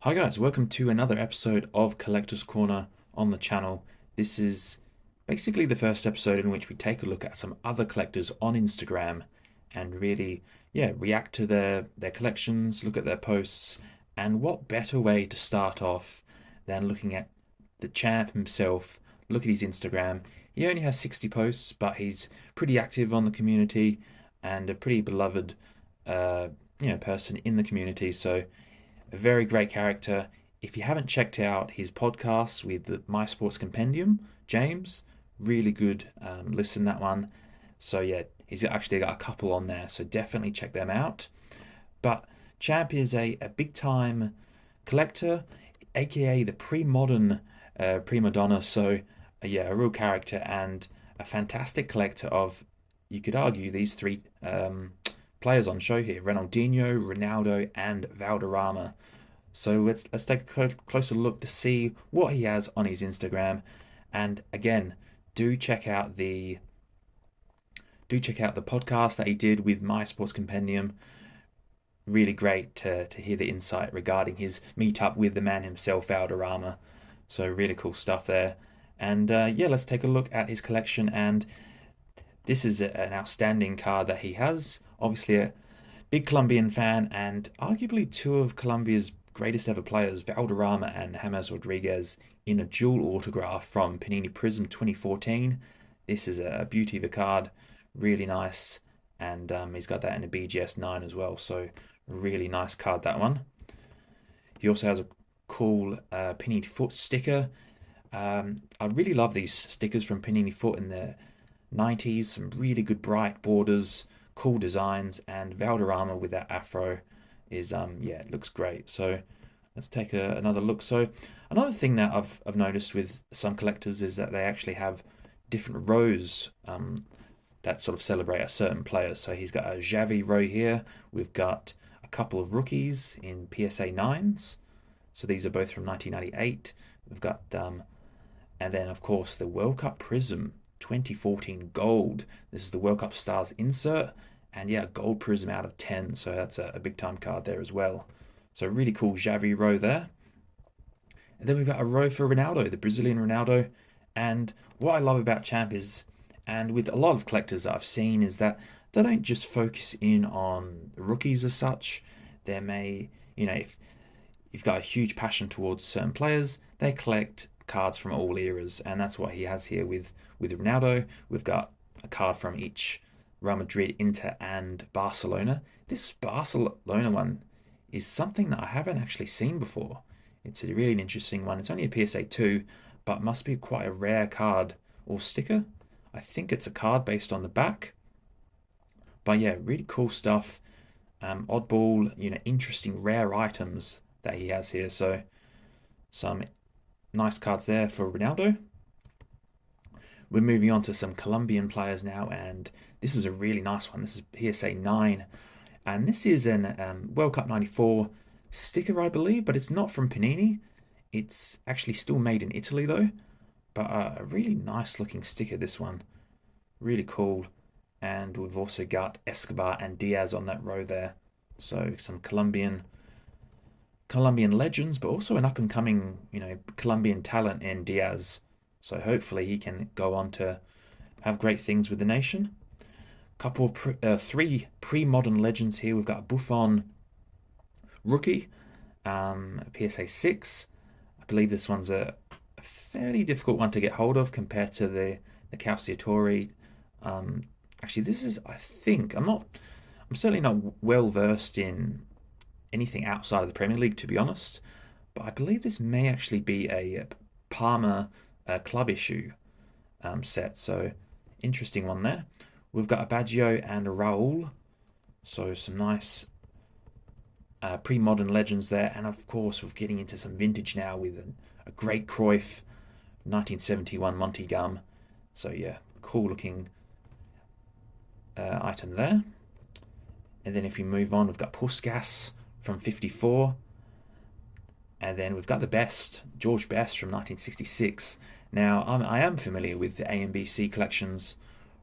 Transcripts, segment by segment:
Hi guys, welcome to another episode of Collector's Corner on the channel. This is basically the first episode in which we take a look at some other collectors on Instagram and really, react to their collections, look at their posts, and what better way to start off than looking at the champ himself. Look at his Instagram. He only has 60 posts, but he's pretty active on the community and a pretty beloved person in the community. So a very great character. If you haven't checked out his podcast with the My Sports Compendium, James, really good listen that one. So yeah, he's actually got a couple on there, so definitely check them out. But Champ is a big time collector, aka the pre-modern prima donna. So a real character and a fantastic collector of, you could argue, these three players on show here: Ronaldinho, Ronaldo, and Valderrama. So let's take a closer look to see what he has on his Instagram. And again, do check out the podcast that he did with My Sports Compendium. Really great to hear the insight regarding his meetup with the man himself, Valderrama. So really cool stuff there. And let's take a look at his collection. And this is an outstanding card that he has. Obviously a big Colombian fan and arguably two of Colombia's greatest ever players, Valderrama and James Rodriguez, in a dual autograph from Panini Prism 2014. This is a beauty of a card, really nice, and he's got that in a BGS 9 as well, so really nice card, that one. He also has a cool Panini Foot sticker. I really love these stickers from Panini Foot in the 90s, some really good bright borders, cool designs, and Valderrama with that afro is it looks great. So let's take another look. So another thing that I've noticed with some collectors is that they actually have different rows that sort of celebrate a certain player. So he's got a Xavi row here. We've got a couple of rookies in PSA 9s. So these are both from 1998. We've got and then of course the World Cup Prism 2014 gold. This is the World Cup Stars insert, and gold prism out of 10, so that's a big time card there as well. So really cool Xavi row there. And then we've got a row for Ronaldo, the Brazilian Ronaldo. And what I love about Champ is, and with a lot of collectors that I've seen, is that they don't just focus in on the rookies as such. They may, if you've got a huge passion towards certain players, they collect cards from all eras, and that's what he has here with Ronaldo. We've got a card from each Real Madrid, Inter, and Barcelona. This Barcelona one is something that I haven't actually seen before. It's a really interesting one. It's only a PSA 2, but must be quite a rare card or sticker. I think it's a card based on the back. But yeah, really cool stuff. Oddball, interesting rare items that he has here. So some nice cards there for Ronaldo. We're moving on to some Colombian players now, and this is a really nice one. This is PSA 9, and this is an World Cup 94 sticker, I believe, but it's not from Panini. It's actually still made in Italy, though, but a really nice looking sticker, this one. Really cool. And we've also got Escobar and Diaz on that row there. So some Colombian legends, but also an up-and-coming, Colombian talent in Diaz. So hopefully he can go on to have great things with the nation. Couple of three pre-modern legends here. We've got a Buffon rookie, PSA 6. I believe this one's a fairly difficult one to get hold of compared to the Calciatore. Actually, this is, I'm certainly not well versed in anything outside of the Premier League, to be honest, but I believe this may actually be a Parma club issue set, so interesting one there. We've got a Baggio and a Raul, so some nice pre-modern legends there, and of course we're getting into some vintage now with a great Cruyff 1971 Monty Gum. So yeah, cool looking item there. And then if we move on, we've got Puskas from 54. And then we've got the Best, George Best from 1966. Now, I am familiar with the A and B C collections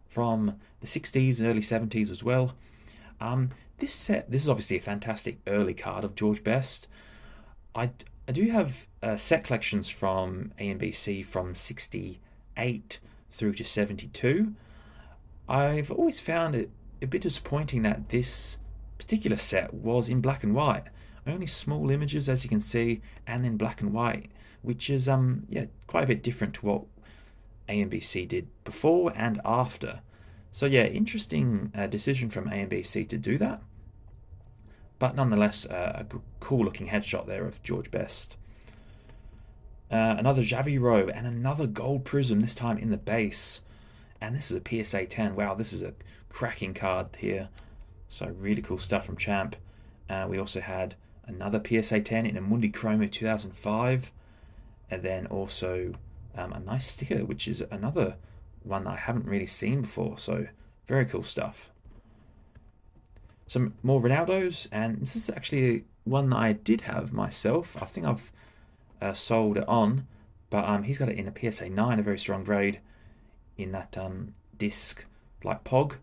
from the 60s and early 70s as well. This is obviously a fantastic early card of George Best. I, I do have set collections from A and BC from 68 through to 72. I've always found it a bit disappointing that this particular set was in black and white. Only small images, as you can see, and in black and white, which is yeah, quite a bit different to what A and BC did before and after. So yeah, interesting decision from A and BC to do that. But nonetheless, a cool looking headshot there of George Best. Another Javi row and another gold prism, this time in the base. And this is a PSA 10. Wow, this is a cracking card here. So really cool stuff from Champ. We also had another PSA 10 in a Mundi Chromo 2005. And then also a nice sticker, which is another one that I haven't really seen before. So very cool stuff. Some more Ronaldos, and this is actually one that I did have myself. I think I've sold it on, but he's got it in a PSA 9, a very strong grade, in that disc like POG.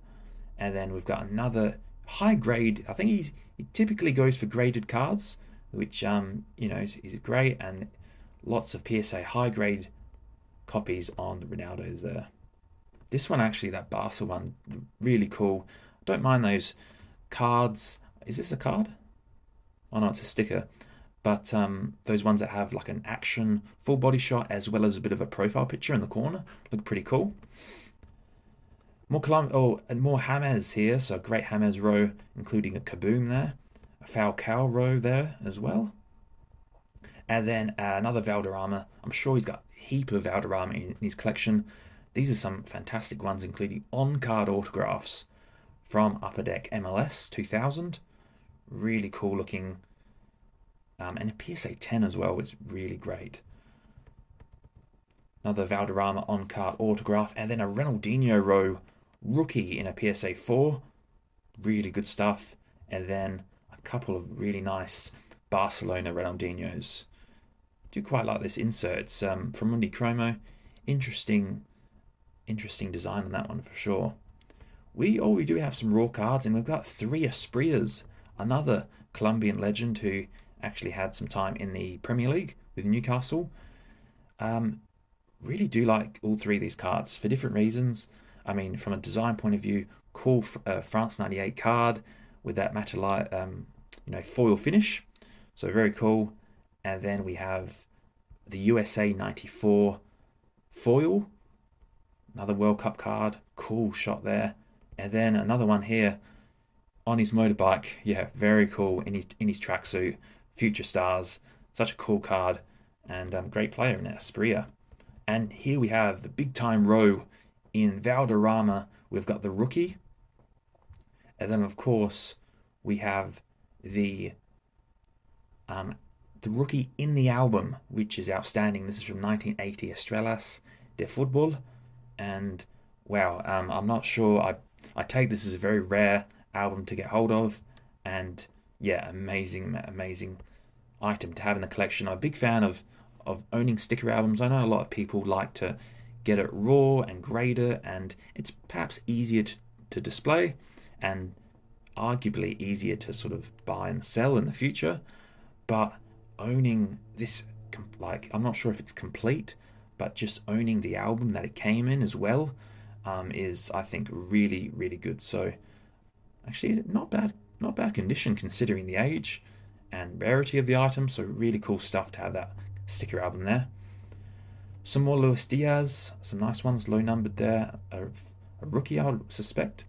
And then we've got another high grade. I think he typically goes for graded cards, which is great, and lots of PSA high grade copies on the Ronaldos there. This one actually, that Barca one, really cool. Don't mind those cards. Is this a card? Oh no, it's a sticker. But those ones that have like an action full body shot as well as a bit of a profile picture in the corner look pretty cool. And more James here. So a great James row, including a Kaboom there, a Falcao row there as well, and then another Valderrama. I'm sure he's got a heap of Valderrama in his collection. These are some fantastic ones, including on-card autographs from Upper Deck MLS 2000. Really cool looking. And a PSA 10 as well was really great. Another Valderrama on-card autograph. And then a Ronaldinho row rookie in a PSA 4. Really good stuff. And then a couple of really nice Barcelona Ronaldinhos. Do quite like this insert. It's from Mundi Chromo. Interesting design on that one for sure. We do have some raw cards, and we've got 3 Asprias, another Colombian legend who actually had some time in the Premier League with Newcastle. Really do like all 3 of these cards for different reasons. I mean, from a design point of view, cool France 98 card with that Matalite, foil finish. So very cool. And then we have the USA 94 foil, another World Cup card, cool shot there. And then another one here on his motorbike. Yeah, very cool in his tracksuit. Future Stars, such a cool card, and great player in Aspria. And here we have the big time row in Valderrama. We've got the rookie, and then of course we have the rookie in the album, which is outstanding. This is from 1980, Estrelas de Fútbol, and wow, I'm not sure. I take this as a very rare album to get hold of, and yeah, amazing item to have in the collection. I'm a big fan of owning sticker albums. I know a lot of people like to get it raw and grade it, and it's perhaps easier to display and arguably easier to sort of buy and sell in the future. But owning this, like, I'm not sure if it's complete, but just owning the album that it came in as well is, I think, really, really good. So actually not bad condition considering the age and rarity of the item. So really cool stuff to have that sticker album there. Some more Luis Diaz, some nice ones, low numbered there, a rookie I would suspect.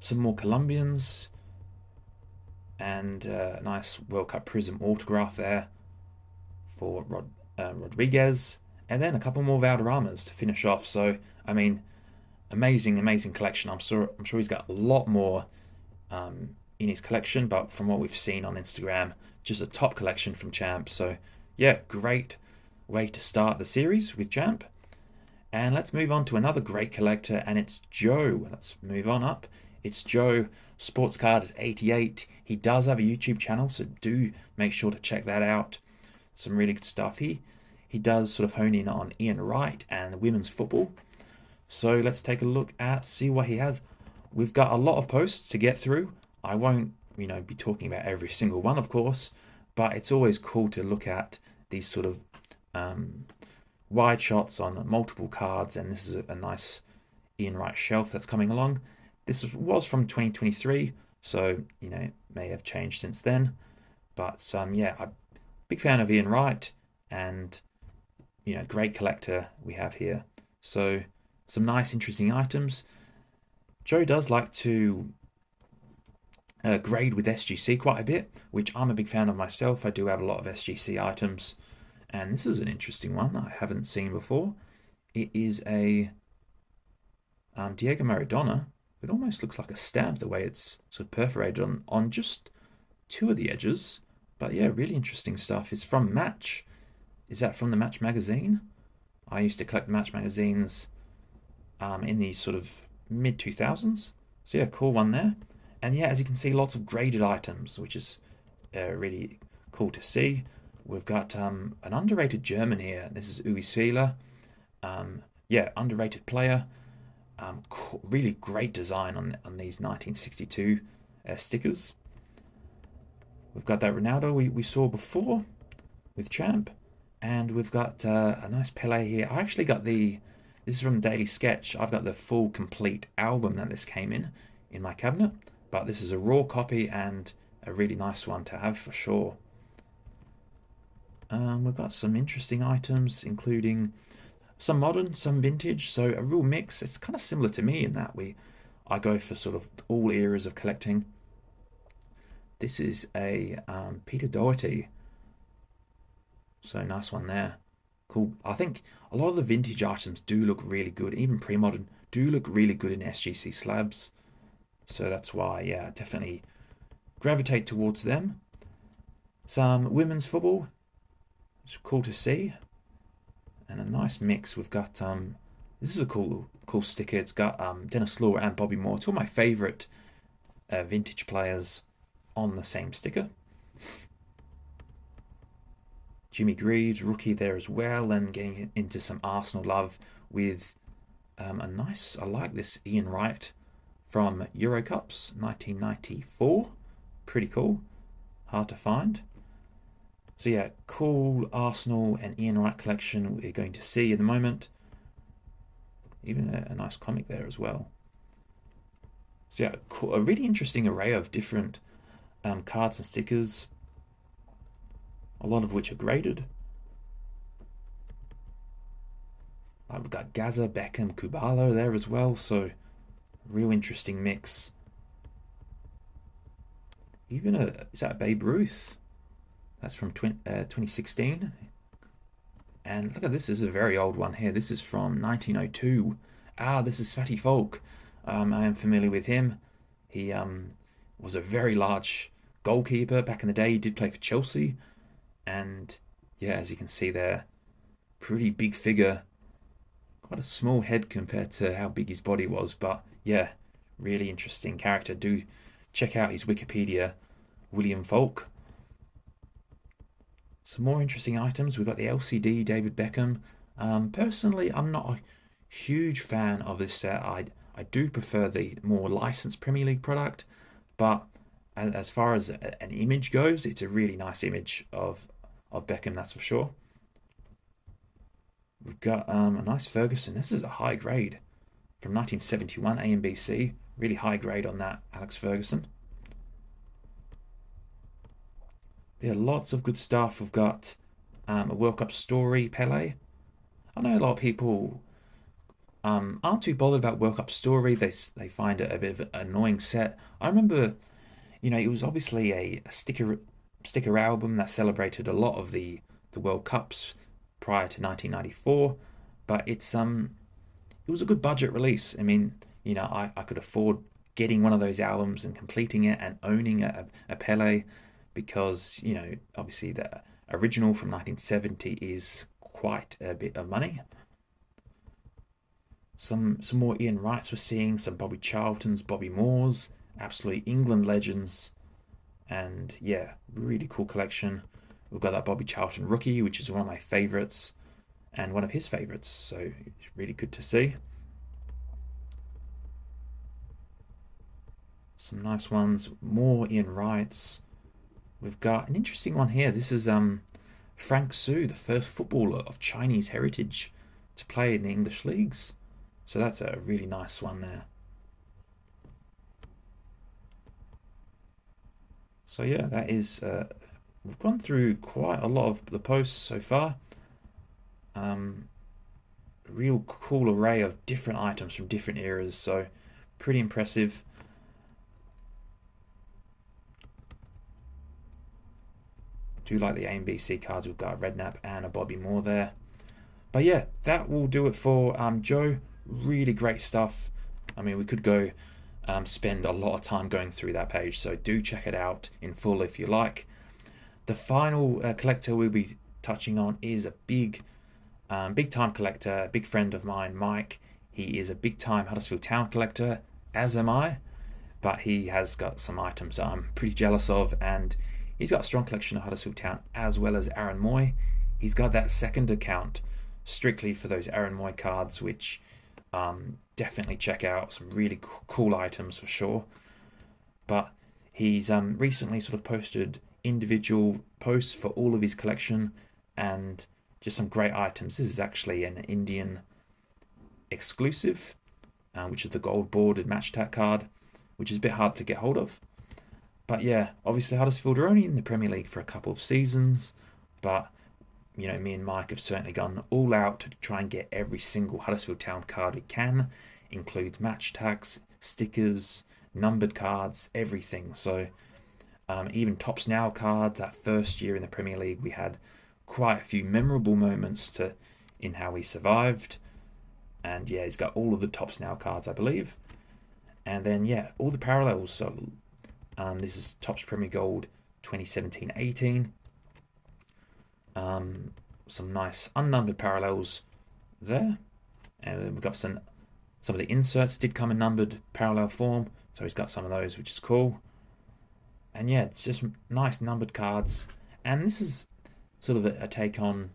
Some more Colombians, and a nice World Cup Prism autograph there for Rodriguez, and then a couple more Valderramas to finish off. So I mean, amazing collection. I'm sure he's got a lot more in his collection, but from what we've seen on Instagram, just a top collection from Champ. So yeah, great way to start the series with Champ. And let's move on to another great collector, and it's Joe. Let's move on up. It's Joe. Sports Card is 88. He does have a YouTube channel, so do make sure to check that out. Some really good stuff. He does sort of hone in on Ian Wright and women's football. So let's take a look at, see what he has. We've got a lot of posts to get through. I won't, be talking about every single one, of course, but it's always cool to look at these sort of um, wide shots on multiple cards, and this is a nice Ian Wright shelf that's coming along. This was from 2023, so may have changed since then. But yeah, I'm a big fan of Ian Wright, and great collector we have here. So some nice, interesting items. Joe does like to grade with SGC quite a bit, which I'm a big fan of myself. I do have a lot of SGC items, and this is an interesting one I haven't seen before. It is a Diego Maradona. It almost looks like a stamp the way it's sort of perforated on just two of the edges. But yeah, really interesting stuff. It's from Match. Is that from the Match magazine? I used to collect Match magazines in these sort of mid 2000s. So yeah, cool one there. And yeah, as you can see, lots of graded items, which is really cool to see. We've got an underrated German here. This is Uwe Seeler. Yeah, underrated player. Really great design on these 1962 stickers. We've got that Ronaldo we saw before with Champ. And we've got a nice Pele here. I actually got this is from Daily Sketch. I've got the full complete album that this came in my cabinet. But this is a raw copy and a really nice one to have for sure. We've got some interesting items, including some modern, some vintage, so a real mix. It's kind of similar to me in that I go for sort of all eras of collecting. This is a Peter Doherty, so nice one there. Cool. I think a lot of the vintage items do look really good, even pre-modern do look really good in SGC slabs. So that's why, yeah, definitely gravitate towards them. Some women's football, it's cool to see, and a nice mix. We've got this is a cool sticker. It's got Dennis Law and Bobby Moore, two of my favourite vintage players, on the same sticker. Jimmy Greaves, rookie there as well, and getting into some Arsenal love with a nice. I like this Ian Wright from Euro Cups 1994. Pretty cool. Hard to find. So yeah, cool Arsenal and Ian Wright collection we're going to see in the moment. Even a nice comic there as well. So yeah, cool, a really interesting array of different cards and stickers. A lot of which are graded. We've got Gaza, Beckham, Kubala there as well. So real interesting mix. Even is that Babe Ruth? That's from 2016. And look at this is a very old one here. This is from 1902. This is Fatty Folk. I am familiar with him. He was a very large goalkeeper back in the day. He did play for Chelsea. And yeah, as you can see there, pretty big figure. Quite a small head compared to how big his body was. But yeah, really interesting character. Do check out his Wikipedia, William Folk. Some more interesting items. We've got the LCD David Beckham. Personally, I'm not a huge fan of this set. I do prefer the more licensed Premier League product, but as far as an image goes, it's a really nice image of Beckham, that's for sure. We've got a nice Ferguson. This is a high grade from 1971 AMBC. Really high grade on that, Alex Ferguson. There are lots of good stuff. We've got a World Cup story, Pele. I know a lot of people aren't too bothered about World Cup story. They find it a bit of an annoying set. I remember, it was obviously a sticker album that celebrated a lot of the World Cups prior to 1994, but it was a good budget release. I mean, I could afford getting one of those albums and completing it and owning a Pele, because obviously the original from 1970 is quite a bit of money. Some more Ian Wrights we're seeing, some Bobby Charltons, Bobby Moores, absolutely England legends, and yeah, really cool collection. We've got that Bobby Charlton rookie, which is one of my favourites and one of his favourites, so it's really good to see. Some nice ones, more Ian Wrights. We've got an interesting one here. This is Frank Su, the first footballer of Chinese heritage to play in the English leagues. So that's a really nice one there. So yeah, that is. We've gone through quite a lot of the posts so far. Um, Real cool array of different items from different eras. So pretty impressive. Do like the A and B C cards. We've got a Redknapp and a Bobby Moore there. But yeah, that will do it for Joe. Really great stuff. I mean, we could go spend a lot of time going through that page, so do check it out in full if you like. The final collector we'll be touching on is a big time collector, a big friend of mine, Mike. He is a big time Huddersfield Town collector, as am I, but he has got some items I'm pretty jealous of, and he's got a strong collection of Huddersfield Town as well as Aaron Moy. He's got that second account strictly for those Aaron Moy cards, which definitely check out. Some really cool items for sure. But he's recently sort of posted individual posts for all of his collection and just some great items. This is actually an Indian exclusive, which is the gold bordered match attack card, which is a bit hard to get hold of. But yeah, obviously Huddersfield are only in the Premier League for a couple of seasons, but me and Mike have certainly gone all out to try and get every single Huddersfield Town card we can. Includes match tags, stickers, numbered cards, everything. So even Tops Now cards, that first year in the Premier League, we had quite a few memorable moments in how we survived. And yeah, he's got all of the Tops Now cards, I believe. And then yeah, all the parallels. So this is Topps Premier Gold 2017-18. Some nice unnumbered parallels there, and we've got some of the inserts did come in numbered parallel form, so he's got some of those, which is cool. And yeah, it's just nice numbered cards. And this is sort of a take on,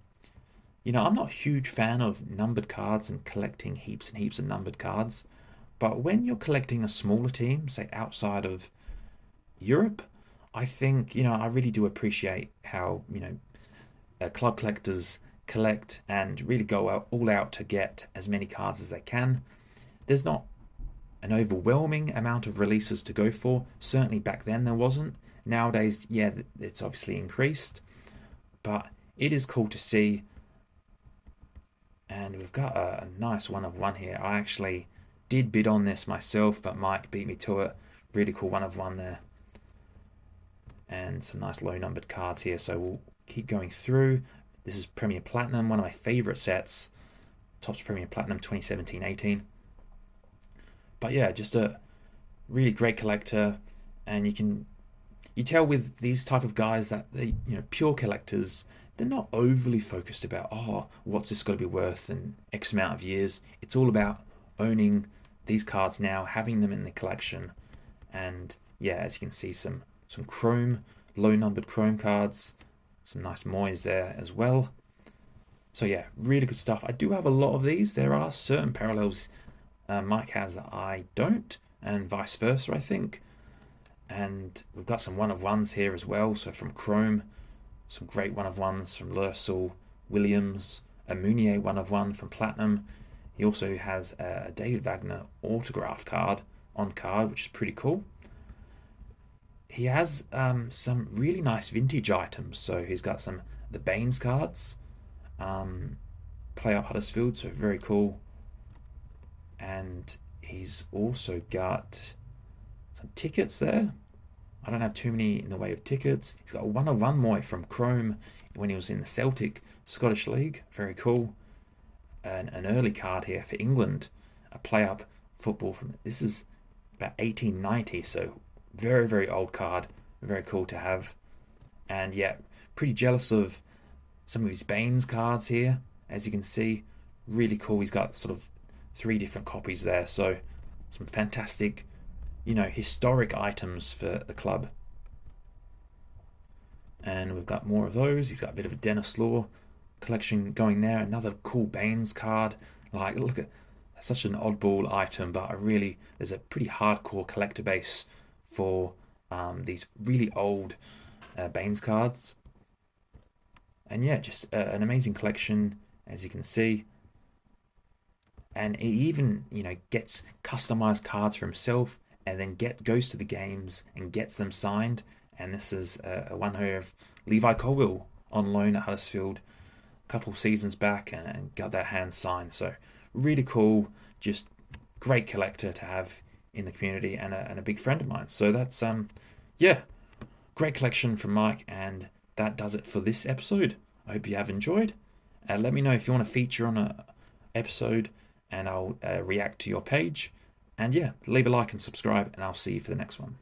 I'm not a huge fan of numbered cards and collecting heaps and heaps of numbered cards, but when you're collecting a smaller team, say outside of Europe, I think I really do appreciate how club collectors collect and really go all out to get as many cards as they can. There's not an overwhelming amount of releases to go for. Certainly back then there wasn't. Nowadays, yeah, it's obviously increased, but it is cool to see. And we've got a nice one of one here. I actually did bid on this myself, but Mike beat me to it. Really cool one of one there. And some nice low numbered cards here, so we'll keep going through. This is Premier Platinum, one of my favourite sets. Topps Premier Platinum 2017-18. But yeah, just a really great collector, and you tell with these type of guys that they pure collectors, they're not overly focused about what's this got to be worth in X amount of years. It's all about owning these cards now, having them in the collection, and yeah, as you can see, some chrome, low numbered chrome cards. Some nice Moyes there as well. So yeah, really good stuff. I do have a lot of these. There are certain parallels Mike has that I don't, and vice versa, I think. And we've got some one-of-ones here as well. So from Chrome, some great one-of-ones from Lursel, Williams, a Mounier one-of-one from Platinum. He also has a David Wagner autograph card on card, which is pretty cool. He has some really nice vintage items. So he's got the Baines cards, play up Huddersfield, so very cool. And he's also got some tickets there. I don't have too many in the way of tickets. He's got a one-of-one Moy from Chrome when he was in the Celtic Scottish League. Very cool. And an early card here for England, a play-up football from, this is about 1890, so very, very old card. Very cool to have. And yeah, pretty jealous of some of his Baines cards here. As you can see, really cool. He's got sort of 3 different copies there. So some fantastic, historic items for the club. And we've got more of those. He's got a bit of a Dennis Law collection going there. Another cool Baines card. Like, look at such an oddball item, but there's a pretty hardcore collector base for these really old Baines cards. And yeah, just an amazing collection, as you can see. And he even, gets customized cards for himself, and then goes to the games and gets them signed. And this is a one here of Levi Colwill on loan at Huddersfield a couple seasons back, and got that hand signed. So really cool, just great collector to have in the community, and a big friend of mine. So that's yeah, great collection from Mike, and that does it for this episode. I hope you have enjoyed. Let me know if you want to feature on a episode, and I'll react to your page. And yeah, leave a like and subscribe, and I'll see you for the next one.